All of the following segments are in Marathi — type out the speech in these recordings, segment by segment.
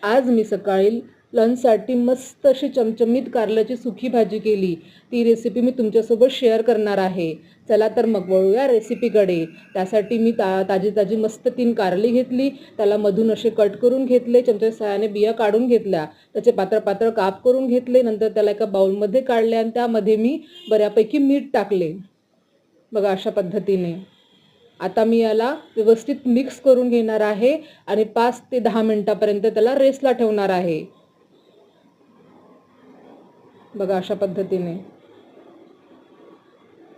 आज मी सकाळी लंचसाठी मस्त अशी चमचमीत कारल्याची सुकी भाजी केली. ती रेसिपी मी तुमच्यासोबत शेअर करणार आहे. चला तर मग वळूया रेसिपीकडे. त्यासाठी मी ताजी ताजी मस्त 3 कारली घेतली. त्याला मधून असे कट करून घेतले. चमच्याच्या सहाय्याने बिया काढून घेतल्या. त्याचे पातळ पातळ काप करून घेतले. नंतर त्याला एका बाउलमध्ये काढले आणि त्यामध्ये मी बऱ्यापैकी मीठ टाकले. बघा अशा पद्धतीने. आता मी याला व्यवस्थित मिक्स करून घेणार आहे आणि 5 ते 10 मिनिटापर्यंत त्याला रेस्टला ठेवणार आहे. बघा अशा पद्धतीने.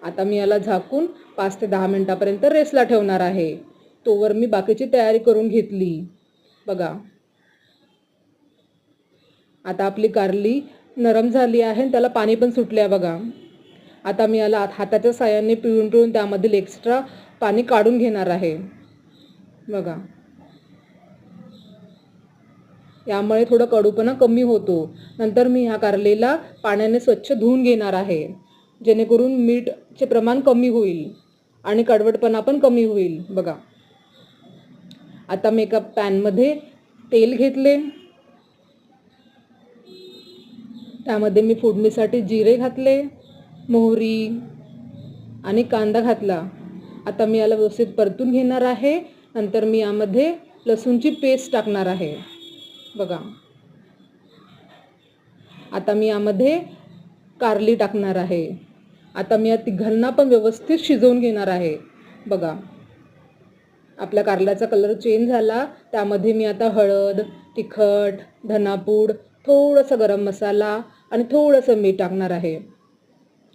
आता मी याला झाकून 5 ते 10 मिनिटापर्यंत रेस्टला ठेवणार आहे. तोवर मी बाकीची तयारी करून घेतली. बघा आता आपली कारली नरम झाली आहे आणि त्याला पाणी पण सुटले आहे बघा. आता मी याला हाताच्या साहाय्याने पिळून पिळून त्यामधील एक्स्ट्रा पाणी काढून घेणार आहे. बघा यामुळे थोडा कडूपणा कमी होतो. नंतर मी ह्या कारलेला पाण्याने स्वच्छ धुवून घेणार आहे, जेणेकरून मीठचे प्रमाण कमी होईल आणि कडवटपणा पण कमी होईल. बघा आता मी एका पॅनमध्ये तेल घेतले. त्यामध्ये मी फोडणीसाठी जिरे घातले, मोहरी आणि कांदा घातला. आता मी याला व्यवस्थित परतून घेणार आहे. नंतर मी यामध्ये लसूणची पेस्ट टाकणार आहे. बघा आता मी यामध्ये कारली टाकणार आहे. आता मी या तिघांना पण व्यवस्थित शिजवून घेणार आहे. बघा आपल्या कारल्याचा कलर चेंज झाला. त्यामध्ये मी आता हळद, तिखट, धनापूड, थोडासा गरम मसाला आणि थोडंसं मीठ टाकणार आहे.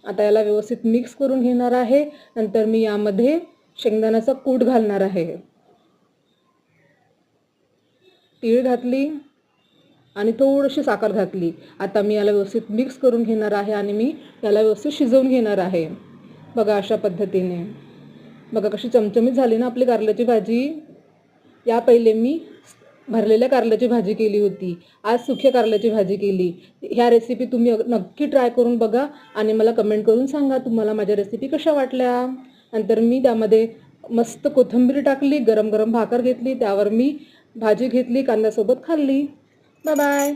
आता याला व्यवस्थित मिक्स करून घेणार आहे. नंतर मी यामध्ये शेंगदाण्याचा कूट घालणार आहे. तीळ घातली आणि थोडीशी साखर घातली. आता मी याला व्यवस्थित मिक्स करून घेणार आहे आणि मी याला व्यवस्थित शिजवून घेणार आहे. बघा अशा पद्धतीने. बघा कशी चमचमीत झाली ना आपली कारल्याची भाजी. या पहिले मी भरलेल्या कारल्याची भाजी केली होती. आज सुक्या कारल्याची भाजी केली. ह्या रेसिपी तुम्ही नक्की ट्राय करून बघा आणि मला कमेंट करून सांगा तुम्हाला माझ्या रेसिपी कशा वाटल्या. नंतर मी त्यामध्ये मस्त कोथिंबीर टाकली, गरम गरम भाकर घेतली, त्यावर मी भाजी घेतली, कांद्यासोबत खाल्ली. Bye bye.